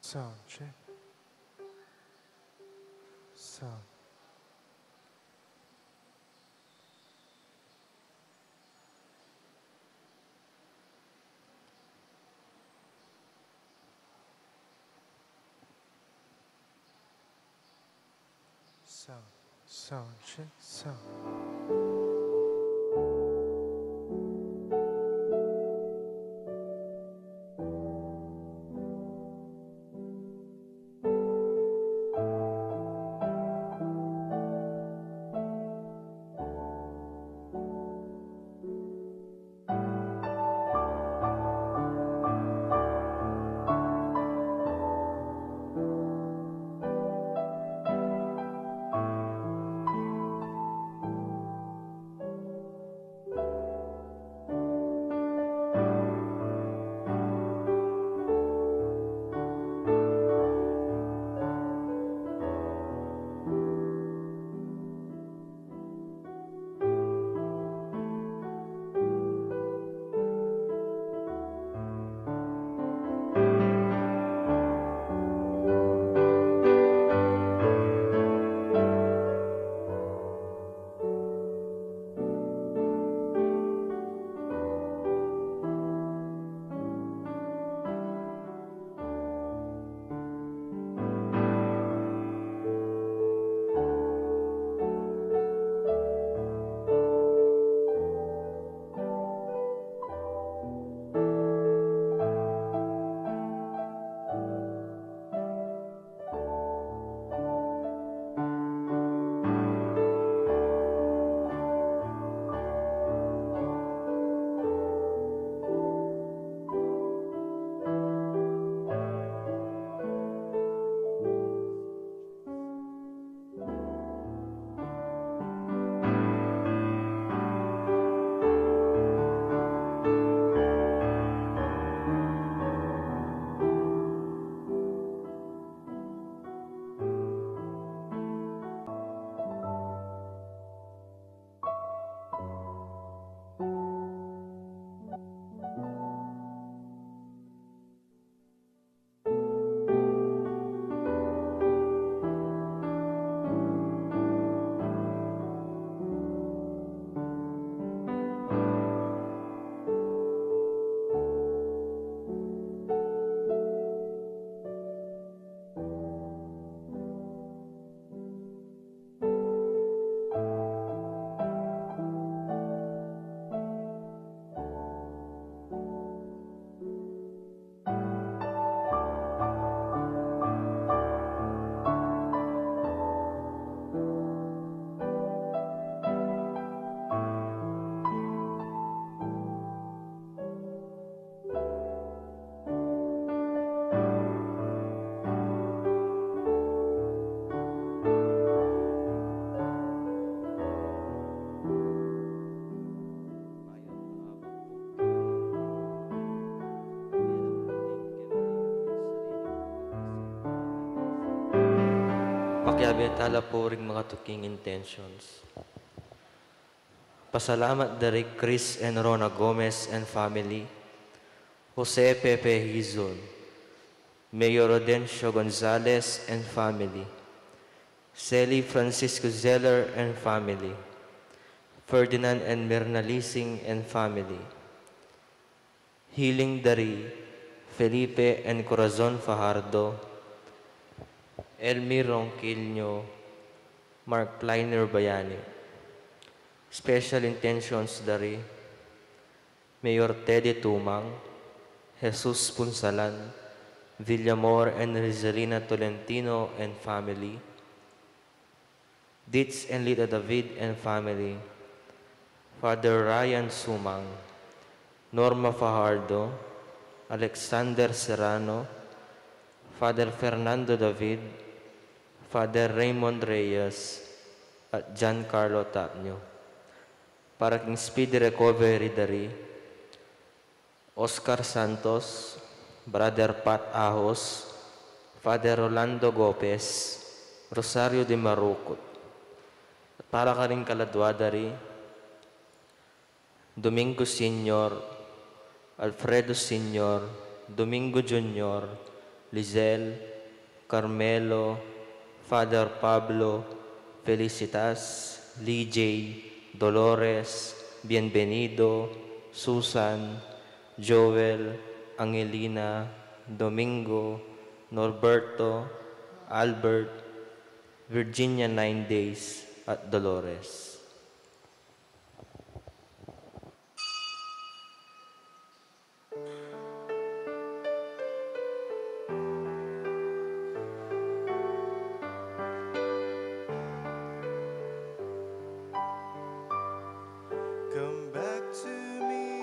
Sound check. Sound. Sound check. Sound. Pakiabiyatala po ring mga tuking intentions. Pasalamat dari Chris and Rona Gomez and family, Jose Pepe Hizon, Mayor Rodencio Gonzalez and family, Celi Francisco Zeller and family, Ferdinand and Mirna Lising and family, Healing dari Felipe and Corazon Fajardo, Elmir Ronquillo, Mark Kleiner Bayani. Special intentions dari Mayor Teddy Tumang, Jesus Punsalan, Villamor and Rizalina Tolentino and family, Ditz and Lita David and family, Father Ryan Sumang, Norma Fajardo, Alexander Serrano, Father Fernando David, Father Raymond Reyes, at Giancarlo Tapnio. Para king speedy recovery dari Oscar Santos, Brother Pat Ahos, Father Rolando Gopez, Rosario de Marucot. At para ka rin kaladwa dari Domingo Senior, Alfredo Senior, Domingo Junior, Lizel, Carmelo, Father Pablo, Felicitas, Lee J, Dolores, Bienvenido, Susan, Joel, Angelina, Domingo, Norberto, Albert, Virginia 9 Days, at Dolores. Come back to me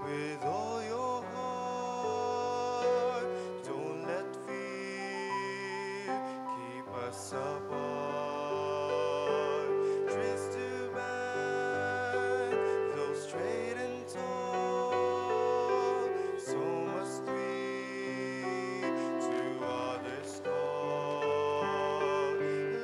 with all your heart. Don't let fear keep us apart. Trace to back, though straight and tall. So must we to others call.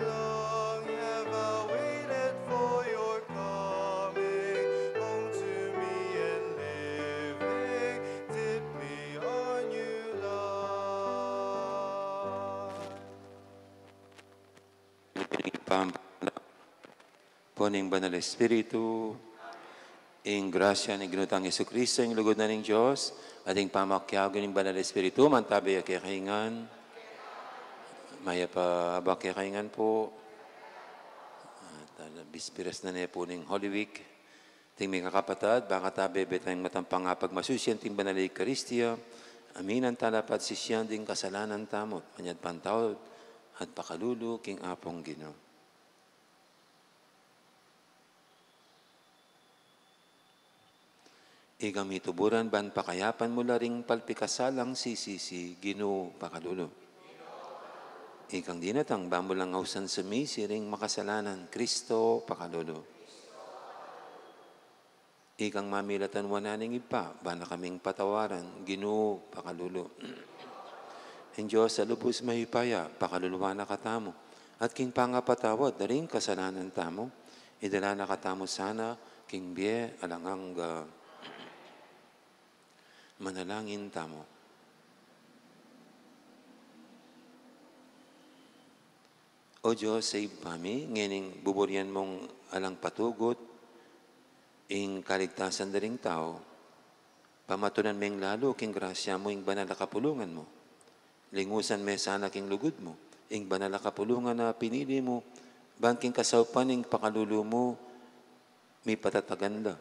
Long have I waited for your coming home to me and living deeply on you, Lord. Poning Banal Espiritu, ing grasya ni Ginutang Jesucristo, ing lugod na ning Diyos, ating pamakyago ning Banal Espiritu, mantabi kakahingan, maya pa kakahingan po, bispiras na niya po ning Holy Week, ting mga kapatad, baka tabi betang matampang nga pagmasusyan ting Banal Eucharistia, aminan talapat sisyan ding kasalanan tamot, manyad pantawad, at pakalulu king apong Ginoo. Igang mituburan ban pakayapan mula ring palpikasalang sisisi Ginoo pakalulo. Ikang dinatang bamulang hausan sumisi ring makasalanan Kristo pakalulo. Ikang mamilatan wananing ipa bana kaming patawaran Ginoo pakalulo. En Diyos sa lubos mahipaya pakaluluwa na katamo at king pangapatawad na ring kasalanan tamo idala na katamo sana king biye alangang manalangin tamo. O Diyos, save kami, ngening buburian mong alang patugot, ing kaligtasan na ring tao, pamatunan meng lalo, king grasya mo, ing banal na kapulungan mo. Lingusan me sana king lugod mo, ing banal na kapulungan na pinili mo, bangking kasaupan, ing pakalulu mo, may patatagan la.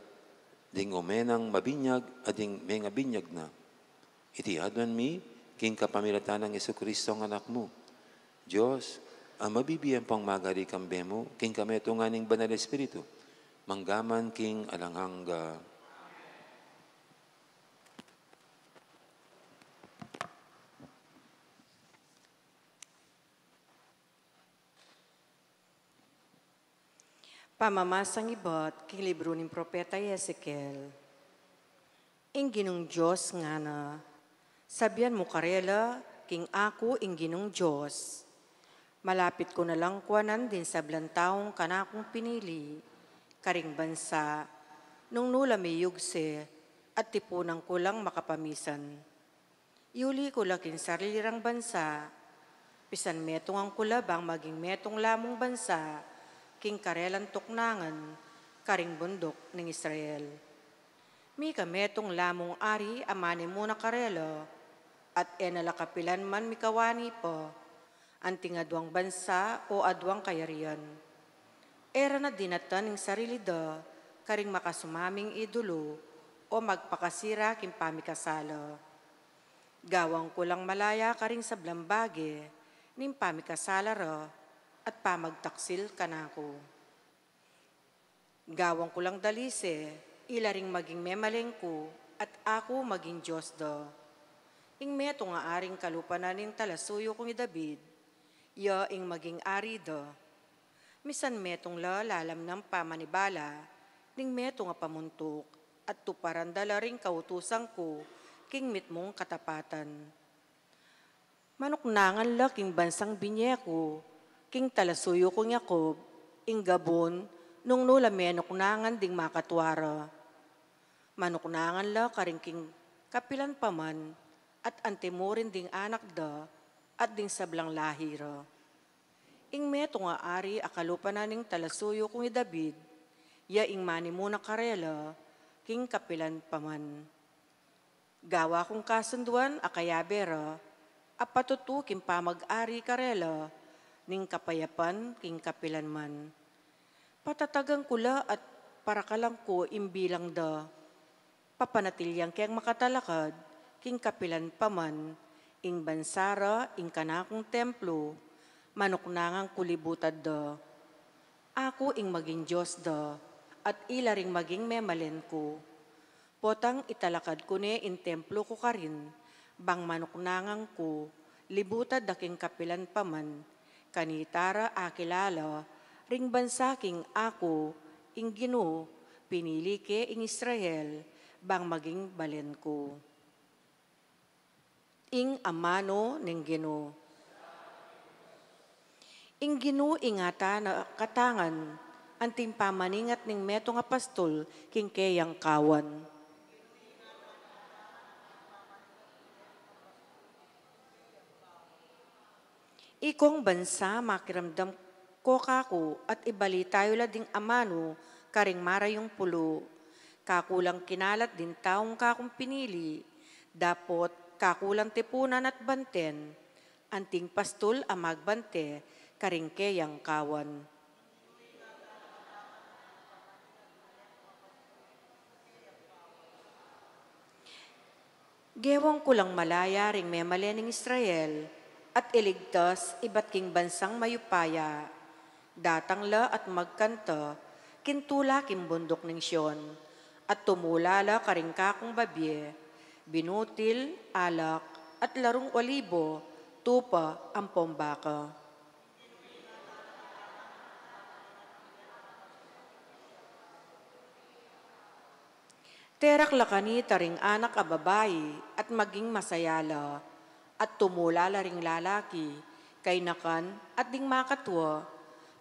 Ding umenang mabinyag, ading may nga binyag na. Iti adwan mi, king kapamilatan ng Jesucristo ang anak mo. Diyos, ang mabibiyan pang magari kambe mo, king kameto nga ning Banal Espiritu, manggaman king alanghang Pamamasang ibot, king libro ng Propeta Ezekiel. Ing ginong Diyos nga na, sabihan mo karela, king ako ing ginong Diyos. Malapit ko na lang kuwanan din sa blantaong kanakong pinili, karing bansa, nung nula may yugse, at tipunang ko lang makapamisan. Iuli ko laking sarilirang bansa, pisan metong ang kulabang maging metong lamong bansa, king karelan tuknangan, karing bundok ng Israel. Mi kametong lamong ari amani mo na karelo, at enalakapilan man mikawani po, anting adwang bansa o adwang kayarian. Era na dinatan ng sarili do, karing makasumaming idolo, o magpakasira king pamikasalo. Gawang ko lang malaya karing sa blambage, ning pamikasala ro, at pamagtaksil kanako. Gawang ko lang dalise, ilaring maging memalengko, at ako maging Diyos do. Ing meto nga aring kalupanan ning talasuyo kong David, ya ing maging ari do. Misan metong lalam ng pamanibala, ning meto nga pamuntok, at tuparan dala ring kautusang ko, king mitmong katapatan. Manuknangan la king bansang binyeko, king talasuyo kong Yakob, ing Gabon, nung nula menuknangan ding makatwara. Manuknangan la karing king kapilan paman, at antimurin ding anak da, at ding sablang lahira. Ing meto nga ari akalupa na ning talasuyo kung David, ya ing mani muna karela, king kapilan paman. Gawa kong kasunduan akayabera, apatutu king pamag-ari karela, ning kapayapan king kapilan man. Patatagang kula at parakalang ko imbilang da, papanatilyang kayang makatalakad, king kapilan paman, ing bansara, ing kanakong templo, manuknangang kulibutad da. Ako ing maging Diyos da, at ila ring maging memalen ko. Potang italakad ko ne in templo ko karin, bang manuknangang ko, libutad daking kapilan paman, kanitara akilala, ring bansaking ako, ing Ginoo, pinili ke ing Israel, bang maging balen ko. Ing amano ning Ginoo. Ing Ginoo ingata na katangan, anting pamaningat ning meto nga pastol, king kayang kawan. Ikong bansa makiramdam ko kako at ibali tayo la ding amano karing marayong pulo. Kakulang kinalat din taong kakong pinili. Dapot kakulang tipunan at banten. Anting pastol amagbante karing kayang kawan. Gewang kulang malaya ring memaleneng Israel, at iligtas iba't king bansang mayupaya. Datangla at magkanta, kintula kimbundok ng Siyon, at tumulala karingkakong babye, binutil, alak, at larong olibo, tupa ang pombaka. Terak lakani taring anak a babayi at maging masayala, at tumulala ring lalaki, kay nakan at ding makatwa,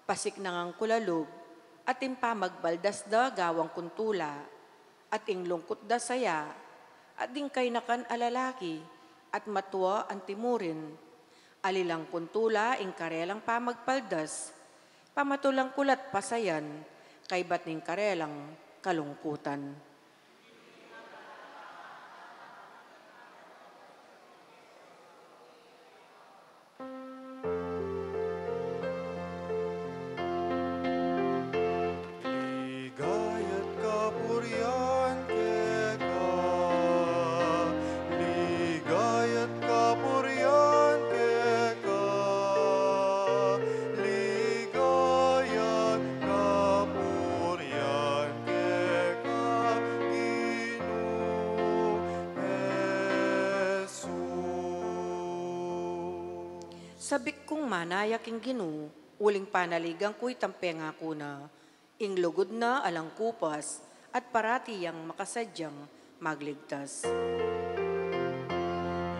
pasik nangang kulalog, at impa magbaldas da gawang kuntula, at ing lungkot da saya, at ding kay nakan alalaki, at matwa ang timurin, alilang kuntula ing karelang pamagpaldas, pamatulang kulat pasayan, kay bat ning karelang kalungkutan. Ligaya't kapurian keka, ligaya't kapurian keka, ligaya't kapurian keka, Ginoong Jesus. Sabik kong manayak ing Ginoo, uling panaligang ko'y tampenga ko na, ing lugod na alang kupas, at parati yang makasadyang magligtas.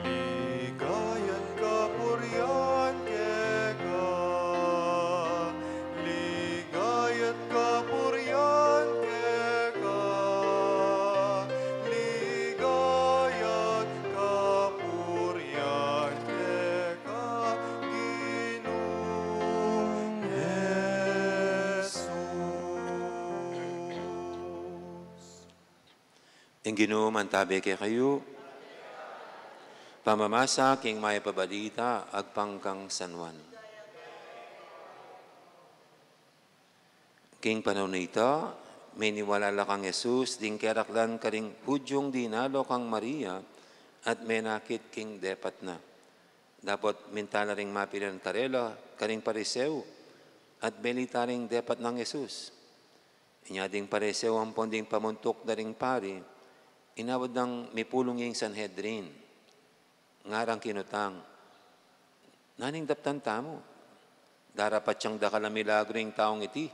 Ligaya't kapurian keka, ligaya't kapurian keka, ligaya't kapurian keka, Ginoong Jesus. Ang Ginoo mantabi kay kayo, pamamasa king may pabalita agpangkang San Juan. King panahon na ito, may niwalala kang Jesus, ding keraklan karing hudyong dinalo kang Maria, at may nakit king depat na. Dapat mintala ring mapilan tarela, karing pariseo, at belita ring depat ng Jesus. Inya ding pariseo ang ponding pamuntok na ring pari, inawad ng mipulong yung Sanhedrin, ngarang kinutang, naning daptan tamo, darapat siyang dakala milagring taong iti,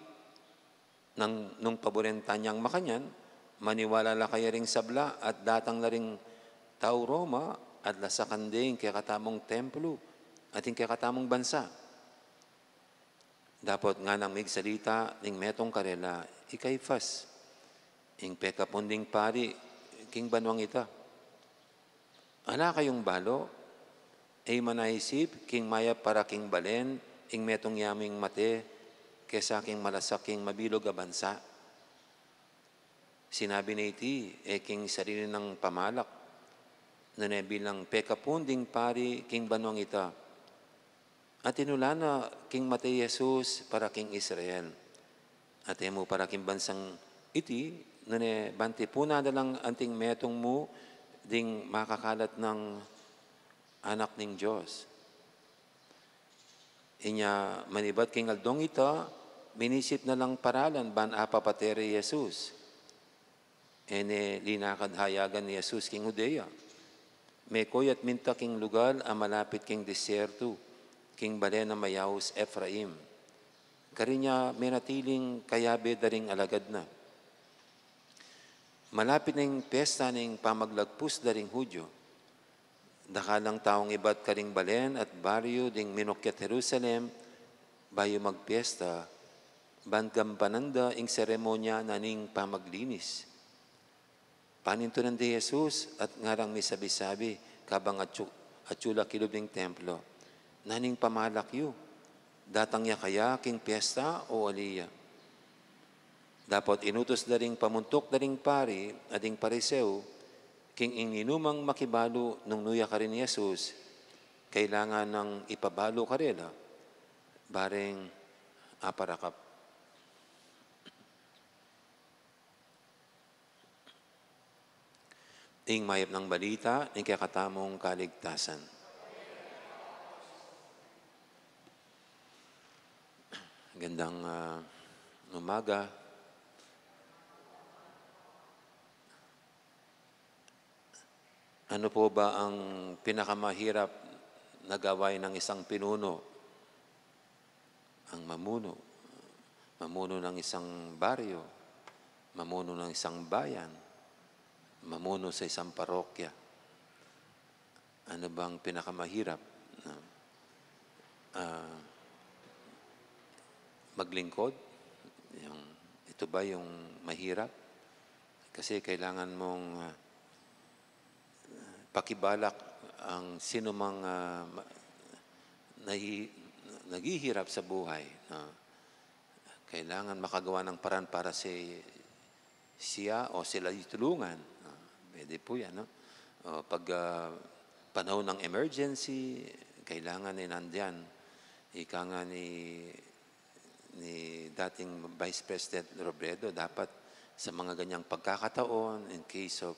nung paborenta niyang makanyan, maniwala la kaya ring sabla, at datang na ring tao Roma, at lasakanding kaya katamong templo, at yung kaya katamong bansa. Dapat nga nang migsalita, ning metong karela, ikay fas, ing pekapunding pari, king banwang ita. Ala kayong balo, ay manaisip, king maya para king balen, ing metong yaming mate, kesa king malasaking mabilog a bansa. Sinabi na iti, king sarili ng pamalak, na bilang pekapunding pari king banwang ita. At inulana king mate Jesus para king Israel. At emo para king bansang iti, na bante puna na lang anting metong mo, ding makakalat ng anak ng Diyos. Inya manibat king aldong ita, minisip na lang paralan ban apapatere Jesus. Ene linakad hayagan ni Jesus king Judea. May koyat minta king lugar a malapit king desierto, king balen na mayawos Ephraim. Karinya menatiling kayabe daring alagad na. Malapit ng pesta ng pamaglagpus daring Hudyo. Dakalang taong iba't karing balen at baryo ding minukyat Jerusalem, bayo magpiesta, bangampananda ing seremonya na ning pamaglinis. Panintunan di Jesus at ngarang may sabi-sabi, kabang atsula kilob ng templo, naning pamalakyo, datang ya kaya king piesta o aliya. Dapat inutos daring pamuntok daring pari, ading pariseo, king inginumang makibalo nung nuya ka rin ni Jesus, kailangan ng ipabalo ka rin, bareng aparakap. Ing mayap ng balita, ing kakatamong kaligtasan. Gandang umaga. Ano po ba ang pinakamahirap na gawain ng isang pinuno? Ang mamuno. Mamuno ng isang baryo. Mamuno ng isang bayan. Mamuno sa isang parokya. Ano bang pinakamahirap? Maglingkod? Ito ba yung mahirap? Kasi kailangan mong pakibalak ang sino mang naghihirap sa buhay. Kailangan makagawa ng paraan para siya o sila itulungan. Pwede po yan. No? Pag panahon ng emergency, kailangan nandyan. Ika nga ni dating Vice President Robredo, dapat sa mga ganyang pagkakataon, in case of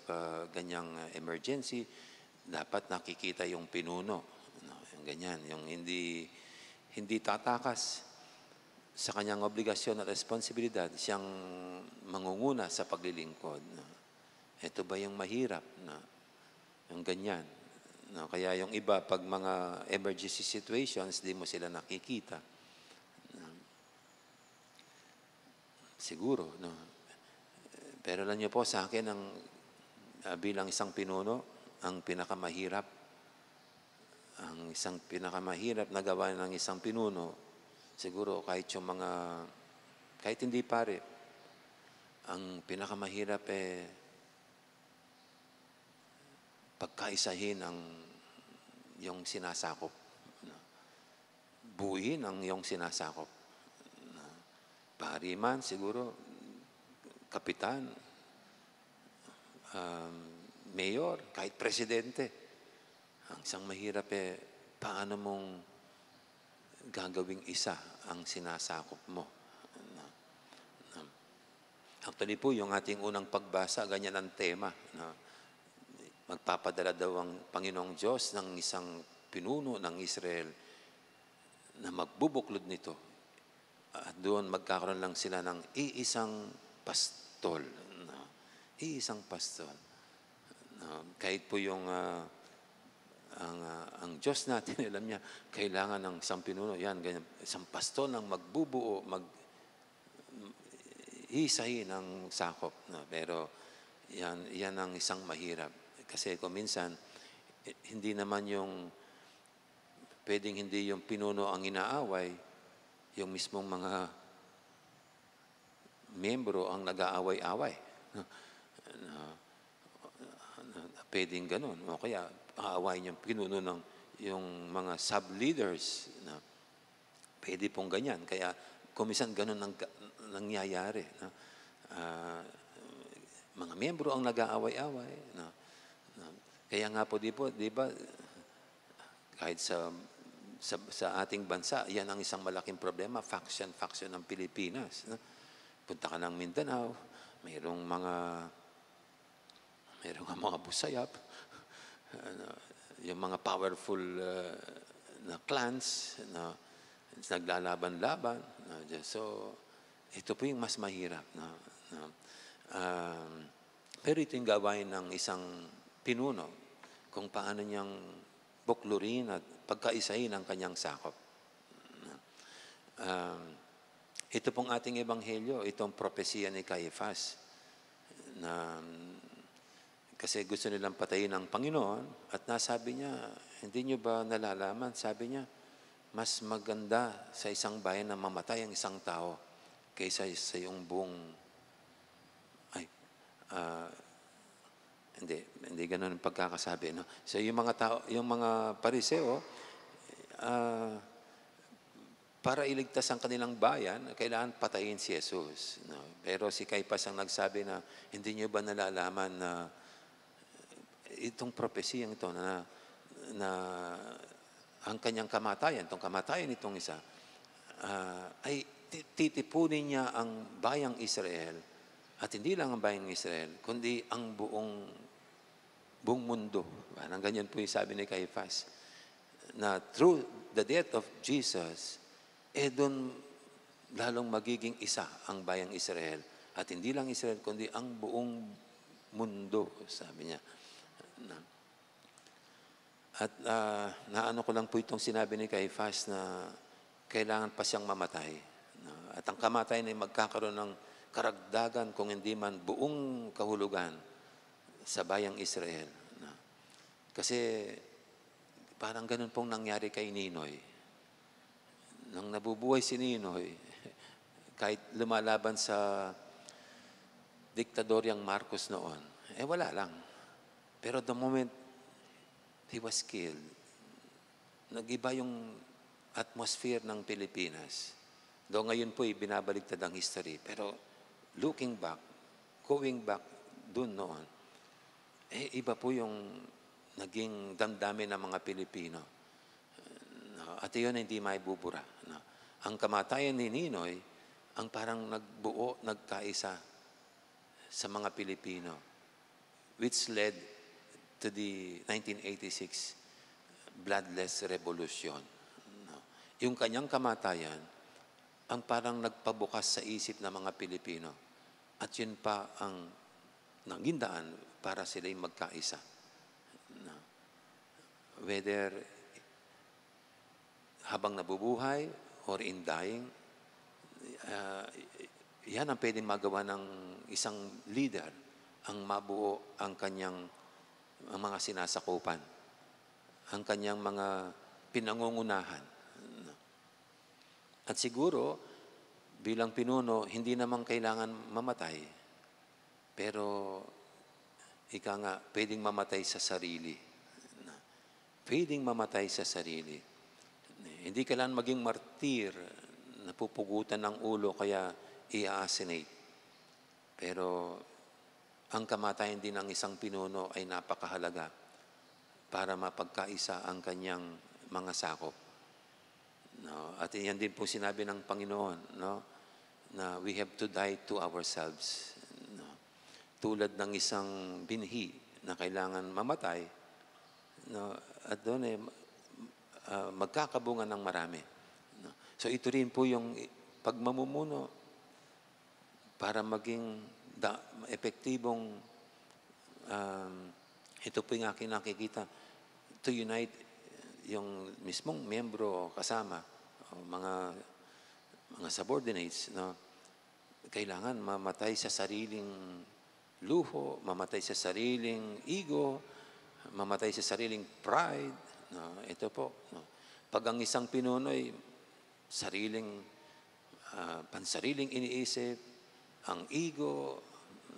ganyang emergency, dapat nakikita yung pinuno. Yung ganyan, yung hindi tatakas sa kanyang obligasyon at responsibilidad, siyang mangunguna sa paglilingkod. Ito ba yung mahirap? Yung ganyan. Kaya yung iba, pag mga emergency situations, di mo sila nakikita. Siguro, no? Pero alam niyo po, sa akin, bilang isang pinuno, ang pinakamahirap na gawa ng isang pinuno, siguro kahit hindi pare, ang pinakamahirap pagkaisahin yung sinasakop. Buuin ang yung sinasakop. Pari man, siguro, kapitan, mayor, kahit presidente. Ang isang mahirap paano mong gagawing isa ang sinasakop mo. Actually po, yung ating unang pagbasa, ganyan ang tema. Magpapadala daw ang Panginoong Diyos ng isang pinuno ng Israel na magbubuklod nito. At doon magkakaroon lang sila ng iisang pastol. Iisang pastol. Kahit po yung ang Diyos natin, alam niya, kailangan ng isang pinuno. Yan, ganyan. Isang pastol ang magbubuo, hisahin ang sakop. Pero yan ang isang mahirap. Kasi kung minsan, hindi naman pwedeng hindi yung pinuno ang inaaway, yung mismong mga miyembro ang nag-aaway-away. Pwedeng ganun. O kaya, aawayin yung pinuno ng yung mga sub-leaders. Na pwede pong ganyan. Kaya kumisan ganun nangyayari. Na, mga miyembro ang nag-aaway-away. Na, kaya nga po, di ba, kahit sa ating bansa, yan ang isang malaking problema, faction ng Pilipinas. No? Punta ka ng Mindanao, mayroong mga busayap, yung mga powerful na clans na naglalaban-laban. So, ito po yung mas mahirap. Pero ito yung gawain ng isang pinuno kung paano niyang buklurin at pagkaisahin ang kanyang sakop. Ito pong ating ebanghelyo, itong propesiya ni Caiphas, na kasi gusto nilang patayin ang Panginoon at nasabi niya, hindi niyo ba nalalaman? Sabi niya, mas maganda sa isang bayan na mamatay ang isang tao kaysa sa iyong buong hindi ganoon ang pagkakasabi, no? So yung mga tao, yung mga Pariseo, para iligtas ang kanilang bayan, kailangan patayin si Jesus, no? Pero si Caiphas ang nagsabi na, hindi niyo ba nalalaman na itong propesiyang ito na ang kanyang kamatayan, itong kamatayan nitong isa, ay titipunin niya ang bayang Israel, at hindi lang ang bayang Israel, kundi ang buong mundo. Parang ganyan po yung sabi ni Caiphas, na through the death of Jesus, doon lalong magiging isa ang bayang Israel. At hindi lang Israel, kundi ang buong mundo, sabi niya. At naano ko lang po itong sinabi ni Caiphas na kailangan pa siyang mamatay. At ang kamatayan ay magkakaroon ng karagdagan, kung hindi man buong kahulugan sa bayang Israel. Kasi parang ganun pong nangyari kay Ninoy. Nang nabubuhay si Ninoy, kahit lumalaban sa diktadoryang Marcos noon, wala lang. Pero the moment he was killed, nag-iba yung atmosphere ng Pilipinas. Doon ngayon po binabaliktad ang history. Pero looking back, going back dun noon, iba po yung naging damdamin ng mga Pilipino. At iyon hindi maibubura. Ang kamatayan ni Ninoy, ang parang nagbuo, nagkaisa sa mga Pilipino, which led to the 1986 bloodless revolution. Yung kanyang kamatayan, ang parang nagpabukas sa isip ng mga Pilipino. At yun pa ang naging daan para sila'y magkaisa. Whether habang nabubuhay or in dying, yan ang pwedeng magawa ng isang leader, ang mabuo ang kanyang mga sinasakupan, ang kanyang mga pinangungunahan. At siguro, bilang pinuno, hindi naman kailangan mamatay, pero ika nga, pwedeng mamatay sa sarili. Pwedeng mamatay sa sarili. Hindi kailangan maging martir, napupugutan ng ulo, kaya i-assassinate. Pero ang kamatayan din ng isang pinuno ay napakahalaga para mapagkaisa ang kanyang mga sakop. No? At yan din po sinabi ng Panginoon, no? Na we have to die to ourselves. No? Tulad ng isang binhi na kailangan mamatay, no? At doon magkakabungan ng marami. No? So ito rin po yung pagmamumuno para maging epektibong, ito po yung aking nakikita, to unite yung mismong miyembro kasama, mga subordinates, no? Kailangan mamatay sa sariling luho, mamatay sa sariling ego, mamatay sa sariling pride. No? Ito po. No? Pag ang isang pinunoy, pansariling iniisip, ang ego,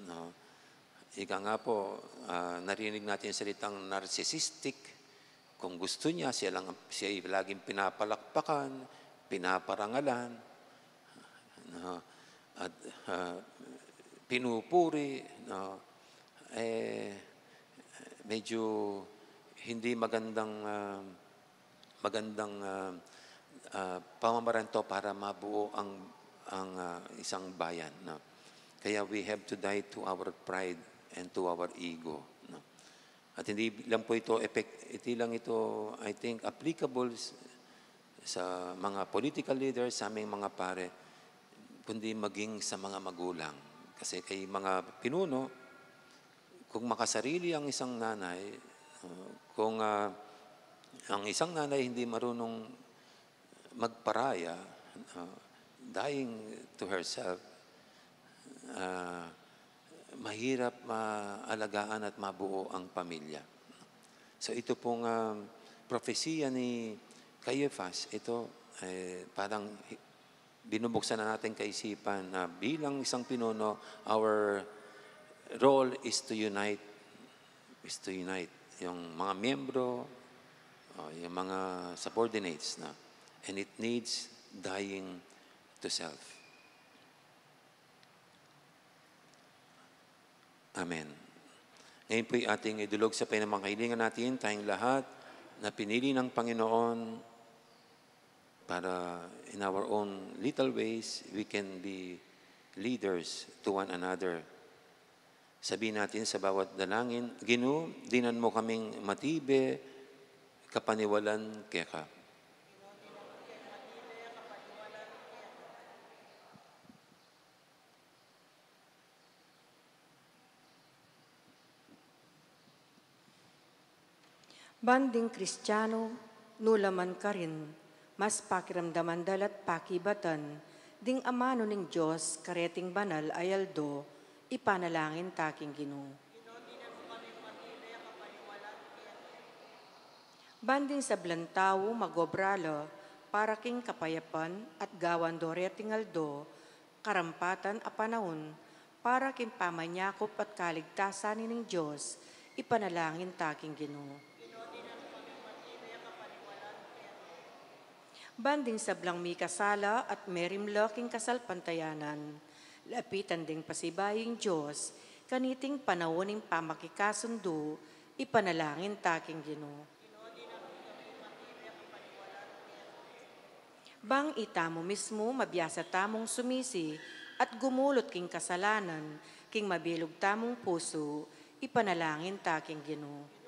no? Ika nga po, narinig natin yung salitang narcissistic, kung gusto niya, siya ay laging pinapalakpakan, pinaparangalan, no? At pinupuri, no? Medyo hindi magandang pamamaraan to para mabuo ang isang bayan, no? Kaya we have to die to our pride and to our ego, no? At hindi lang ito, I think, applicable sa mga political leaders, sa aming mga pare, kundi maging sa mga magulang. Kasi kay mga pinuno, kung makasarili ang isang nanay, kung ang isang nanay hindi marunong magparaya, dying to herself, mahirap maalagaan at mabuo ang pamilya. So ito pong propesiya ni Caiaphas, ito parang binubuksan na natin kaisipan na bilang isang pinuno, our role is to unite. Yung mga miyembro, yung mga subordinates na. And it needs dying to self. Amen. Ngayon po'y ating idulog sa pinamangkahilingan natin, tayong lahat na pinili ng Panginoon para in our own little ways, we can be leaders to one another. Sabihin natin sa bawat dalangin, Ginoo, dinan mo kaming matibe, kapaniwalan keka. Banding Kristiyano, nulaman ka rin, mas pakiramdaman dalat pakibatan, ding amano ning Diyos, kareting banal ayaldo, ipanalangin taking Ginoo. Banding sa blantawo magobralo, para king kapayapan at gawan doreting aldo, karampatan a panahon, para king pamanyakop at kaligtasan ning Diyos, ipanalangin taking Ginoo. Banding sa blang mi kasala at merimla king kasal pantayanan, lapitan ding pasibaying Diyos, kaniting panawoning pamakikasundo, ipanalangin taking Ginoo. Bang itamo mismo mabiyasa tamong sumisi at gumulot king kasalanan, king mabilog tamong puso, ipanalangin taking Ginoo.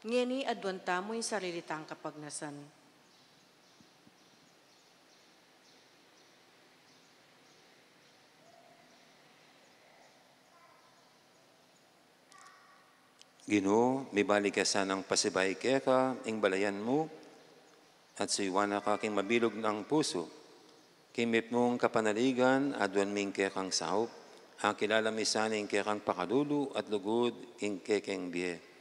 Ngeni adwan tamo yung sarilitang kapagnasan. Ginoo, may balik ka sanang pasibay keka, ing balayan mo, at suywana ka king mabilog ng puso. Kimip mong kapanaligan, adwan ming kekang saup, ang kilala misaning kekang pakalulu at lugod king kekeng biye.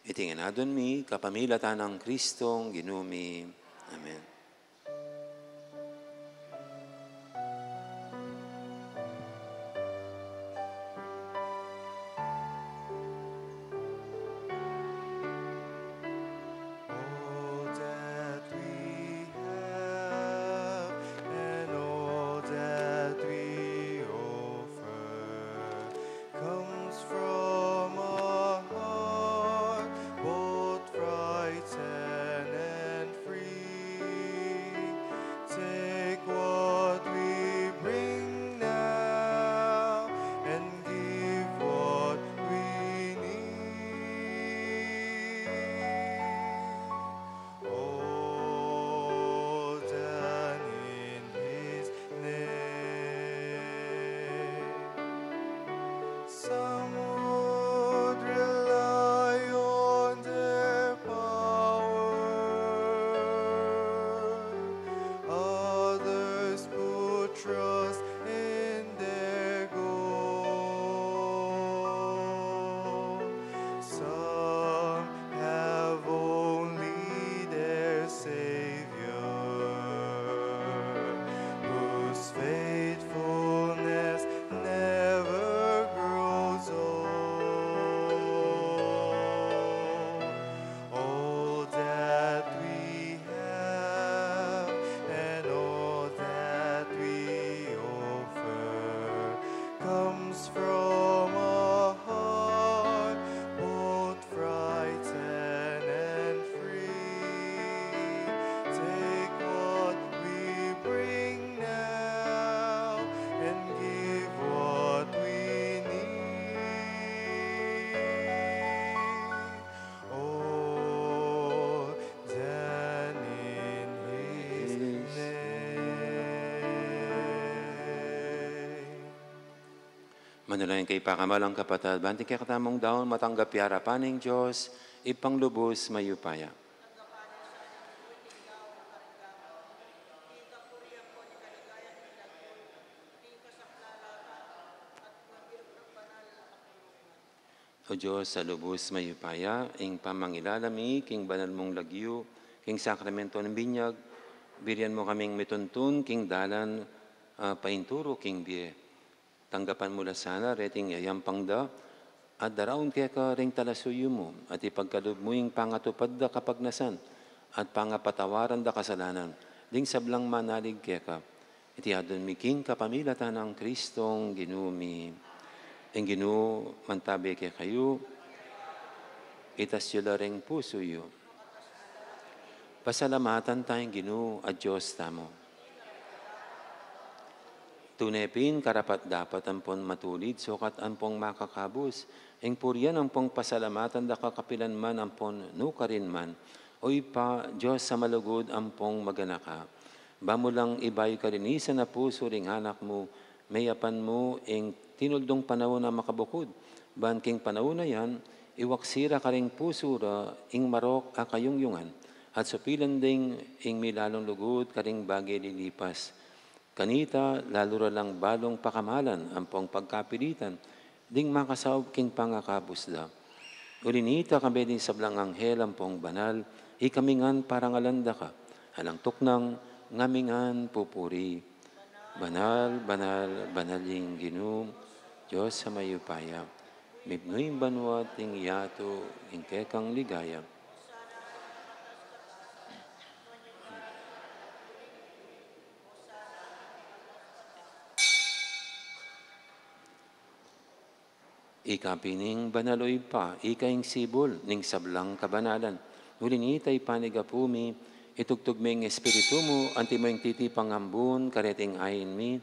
Itingin adon mi, kapamilatan ng Kristong ginumi. Amen. All that we have and all that we offer comes from a heart both right and free. Manalayan kay pakamalang kapatid, banting kay katamong daon, matanggap yara paning Diyos, ipanglubos mayupaya. O Diyos, sa lubos mayupaya, ing pamangilalami, king banal mong lagyo, king sakramento ng binyag, biriyan mo kaming mituntun, king dalan, painturo, king biye. Tanggapan mo la sana, reting yayampang da, at daraon kaya ka ring talasuyo mo, at ipagkalub mo yung pangatupad da kapagnasan, at pangapatawaran da kasalanan, ding sablang manalig kaya ka. Iti adon mi king kapamilatan ng Kristong ginumi. Ang Ginoo mantabi kay kayo, itas yun ring puso yo. Pasalamatan tayong Ginoo at Diyos tamo. Tunepin karapat dapat ampon matulid, sukat ampong makakabus. Ang purian ampong pasalamatan da kakapilan man ampon nukarin man. O ipa Diyos sa malugod ampong maganaka. Bamo lang ibay kalinisan na puso ring anak mo, mayapan mo ing tinuldong panahon na makabukod. Banking panahon na yan, iwaksira ka ring pusura, ing marok a kayungyungan, at supilan ding ing milalong lugod ka ring bagay lilipas. Kanita, lalo lang balong pakamalan, ampong pagkapilitan, ding makasaob king pangakabus da. Ulinita kami din sablang anghel ampong banal, ikamingan parang alanda ka, alang tuknang ngamingan pupuri. Banal, banal, banaling Ginoo, Diyos sa mayupaya, mibnoy banwat ing yato, ing kekang ligaya. Ikapining banaloy pa, ikaing sibol, ning sablang kabanalan. Ulinitay panigapumi, itugtog ming espiritu mo, anti mo yung titipang ambun, kareting ayin mi,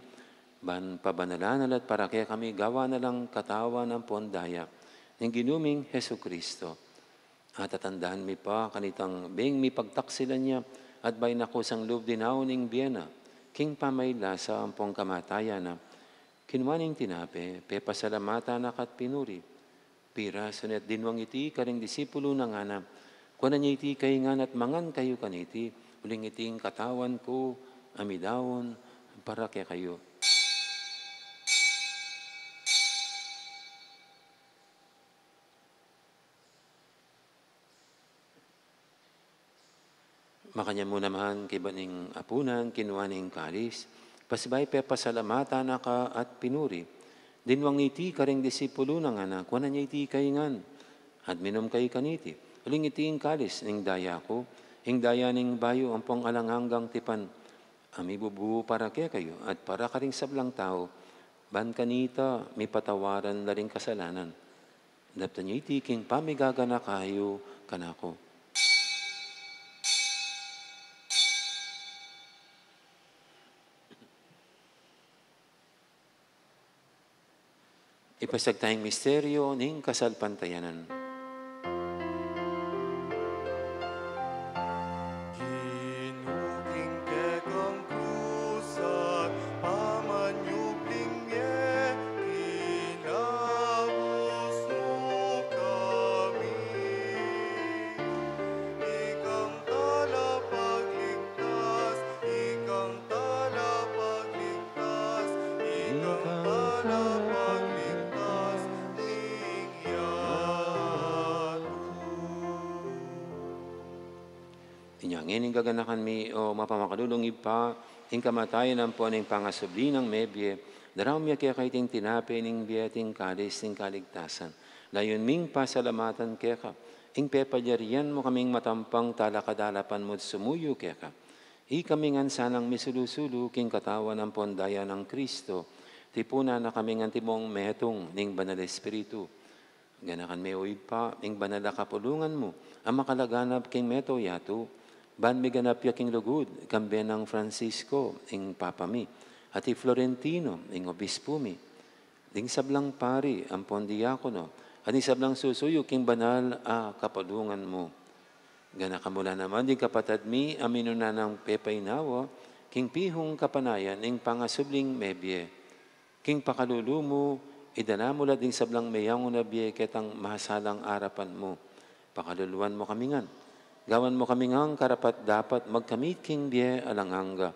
ban pabanalan at para kaya kami gawa na lang katawan ng pondaya, ng ginuming Heso Kristo. At tatandaan mi pa, kanitang bing mi pagtaksilan niya, at bay nakusang loob dinaw ning biyena, king pamayla sa ampong kamatayan na, kinwaning tinape, pepasalamata na kat pinuri, pira sunet dinwang iti karing disipulo na nga na, kuwan niya iti kaingan at mangan kayo kaniti, uling iting katawan ko, amidawon, para kaya kayo. Makanya mo naman kibaning apunan, kinuwaning kalis, pasbay pe pasalamata na ka at pinuri. Dinwang iti karing disipulo na nga na, kuwan niya iti kaingan, at minom kay kaniti. Uling iti ing kalis, ning daya ko, ing daya ning bayo, ampong alanganggang tipan, amibubu para kaya kayo, at para karing sablang tao, ban kanita, may patawaran na ring kasalanan. Dapta niya iti king pamigagana kayo kanako. Ipasag tayong misteryo ning kasalpantayanan. Kinuking kekang krusat, pamanyubling ye, kinabos mo kami. Ikang talapagligtas, ikang talapagligtas, ikang talapagligtas. Inyangin ing gaganakan mi o mapamakadulong ipa, ing kamatayan ang po ning pangasubli ng mebye, daraw miya kaya kay ting tinape ning biyating kalis ting kaligtasan. Layon ming pasalamatan kaya ka, ing pepadyarian mo kaming matampang talakadalapan mo sumuyo kaya ka. Ikamingan sanang misulusulu king katawan ng pondaya ng Kristo, tipuna na kaming antimong metong ning banal espiritu. Ganakan may uwi pa, ing banal kapulungan mo, ang makalaganap king meto yato, ban mi ganap yaking lugod, kambe ng Francisco, ing Papa mi, at Florentino, ing Obispo mi, ding sablang pari, ang pondiakono, at sablang susuyo, king banal kapulungan mo. Ganakamula naman, ding kapatad mi, amino na ng pepaynawa, king pihong kapanayan, ing pangasubling mebye, king pakalulumo, Idana mula ding sablang mayang na biye ketang mahasalang arapan mo. Pakaluluan mo kami ngan. Gawan mo kami ngang karapat dapat magkamit king biye alanganga.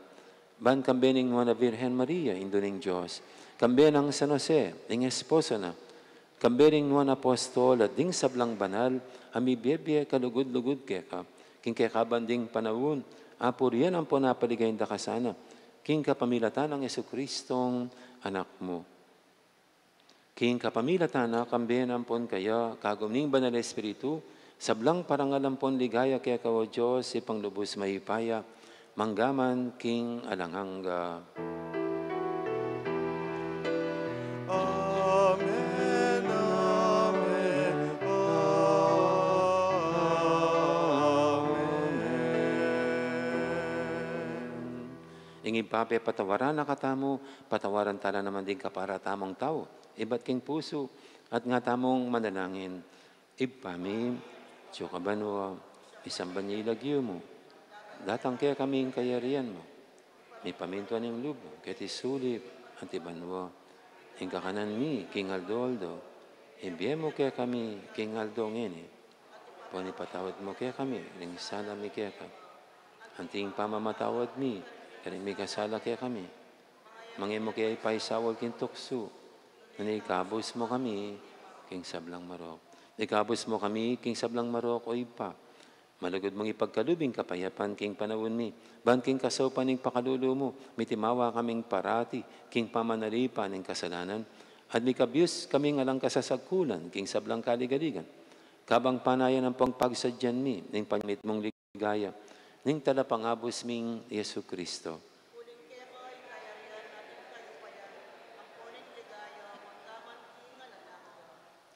Ban kambening mo na Virgen Maria, induning Diyos. Kambenang San Jose, ing esposa na. Kambening mo na apostol at ding sablang banal, ami biye kalugod-lugod keka. King kekabanding panawon, apur yan ang punapaligay da kasana. King kapamilatan ng Yesu-Kristong anak mo. King kapamilatan na kambenan pon kaya, kagumning banal Espiritu, sablang parangalampon ligaya kaya kawo Diyos, ipanglubos maipaya, manggaman king alanganga. Amen, amen, amen. Ingin pape patawaran na katamo, patawaran tala naman din kapara tamang tao. Iba't king puso at nga tamong manalangin. Ipami, Diyo kabanwa, isang banyilagyo mo. Datang kaya kaming kayarian mo. May pamintuan ng lubo, kaya sulip, at ibanwa. Ing kakanan mi, King Aldoldo. Ibiye mo kaya kami, King Aldo ngini. Poni patawad mo kaya kami, ring sana mi kaya ka. Anting pamamatawad mi, kaya mi kasala kaya kami. Mangin mo kaya ipaisawal king tukso. Nanikabos mo kami, king sablang marok. Ikabos mo kami, king sablang marok o ipa. Malagod mong ipagkalubing kapayapan, king panawon mi. Ban king kasopan ning pakalulo mo, mitimawa kaming parati, king pamanalipan ning kasalanan. At mikabyus kaming alang kasasagkulan, king sablang kaligaligan. Kabang panayan ang pangpagsadyan mi, ning panyamit mong ligaya, ning talapangabos ming Yesu Kristo.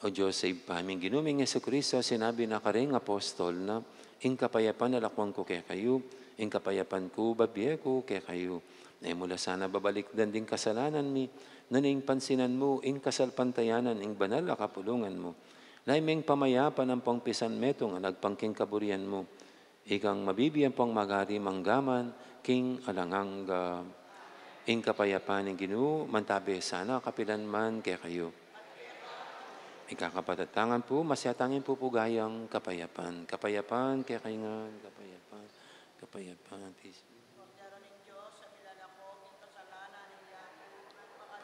O Diyos, sa ipaming ginuming Yesu Kristo, sinabi na karing apostol na, ing kapayapan nalakwang ko kaya kayo, ing kapayapan ko babiye ko kaya kayo. Na mula sana babalik din kasalanan mi, naning pansinan mo, ing kasalpantayanan, ing banal a kapulungan mo. Naiming pamayapan ang pangpisan metong nagpangking kaburian mo. Ikang mabibiyan pang magari manggaman, king alanganga. Ing kapayapan ng Ginoo, mantabi sana kapilan man kaya kayo. Ikakapatatangan po, masyatangin po gayang kapayapan. Kapayapan, kaya kaingan, kapayapan, kapayapan.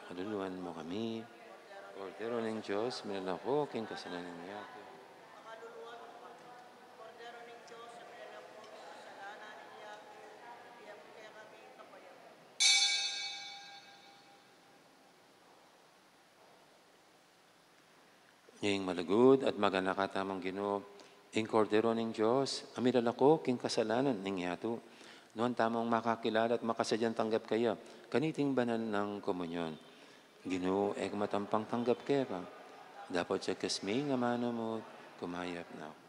Kaluluan mo kami. Kordero ng Diyos, minalako, king kasalanan niya. Ngayong malagod at maganakatamang Ginoo, ing kordero ng Diyos, amilalako king kasalanan ng yato. Noon tamang makakilala at makasadyang tanggap kaya, kaniting banal ng komunyon. Ginoo, matampang tanggap kaya ka. Dapat sa kasmi nga mano mo, kumayap na ako.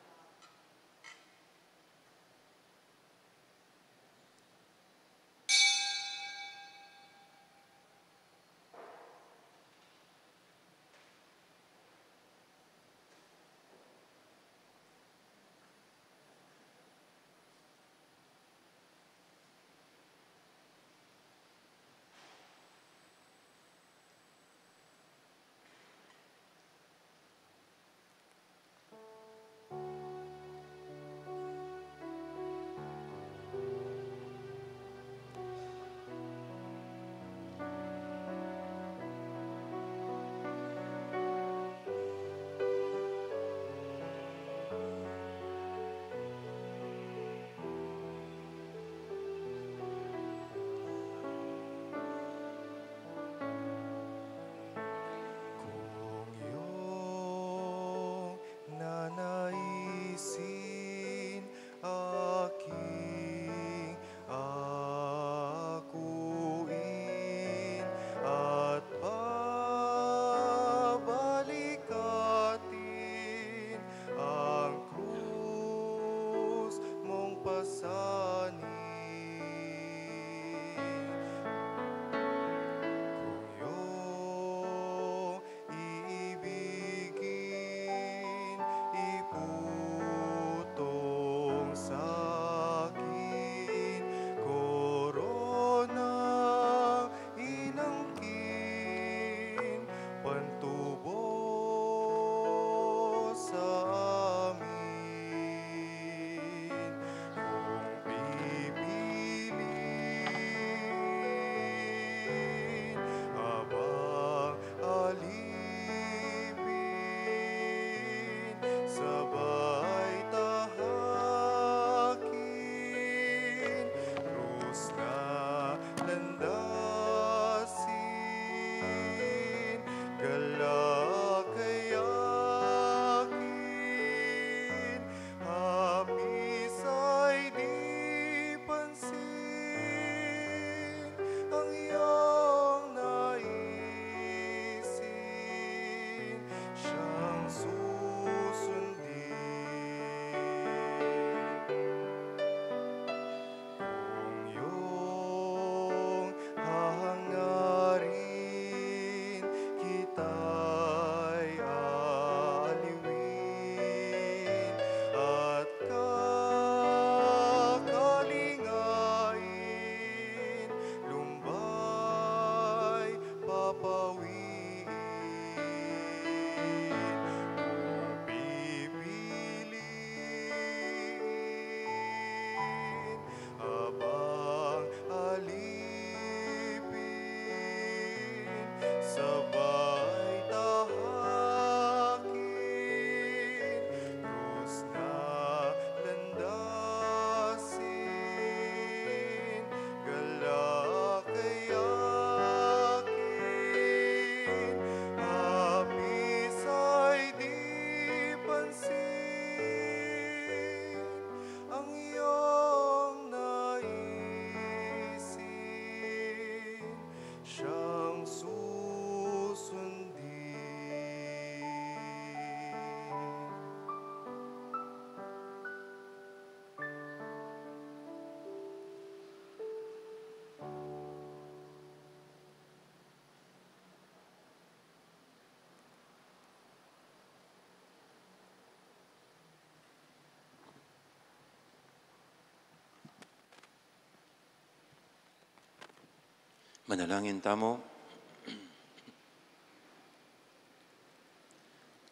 Manalangin tamo.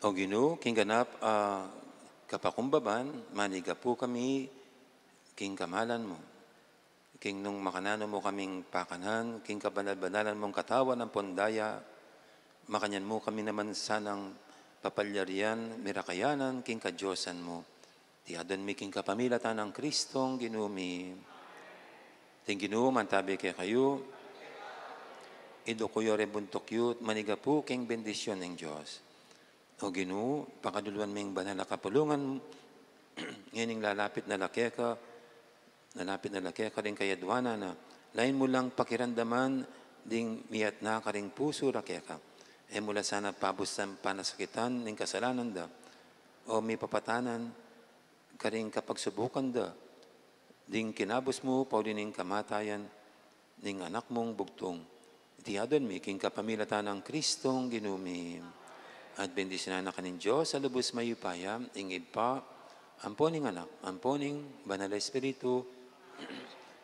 O Ginoo, king ganap kapakumbaban, maniga po kami, king kamalan mo. King nung makanano mo kaming pakanan, king kabanal-banalan mong katawan ng pondaya, makanyan mo kami naman sanang papalyarian, mirakayanan, king kadyosan mo. Tiadon mi king kapamilatan ng Kristong ginumi. Ting Ginoo, mantabi kay kayo, ido kuyo rebuntok yut, maniga po king bendisyon ng Diyos. O Ginoo, pakaduluan ming banal na kapulungan, ngayon lalapit na laki ka rin kayadwana na, lain mo lang pakirandaman, ding miyat na ka ring puso laki ka. E mula sana pabusan panasakitan ng kasalanan da, o may papatanan, ka rin kapag subukan da, ding kinabos mo, paulining kamatayan, ding anak mong bugtong. Itiyadon mi, king kapamilatan ng Kristong ginumi. At bendisyonan na kanin Diyos sa lubos mayupaya, ingid pa, amponing anak, amponing banal espiritu,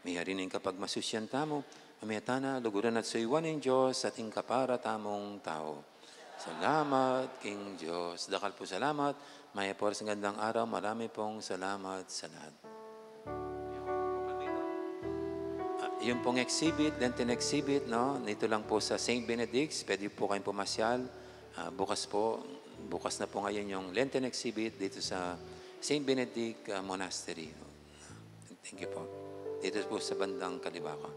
may harining kapag masusyan tamo, amayatana, luguran at suywan ng Diyos sa ating kapara tamong tao. Salamat, King Diyos. Dakal po salamat. Maya po sa gandang araw, marami pong salamat sa lahat. Yung pong exhibit, Lenten exhibit, no? Nito lang po sa St. Benedict's. Pwede po kayong pumasyal. Bukas na po ngayon yung Lenten exhibit dito sa St. Benedict Monastery. Thank you po. Dito po sa bandang kaliwa ko.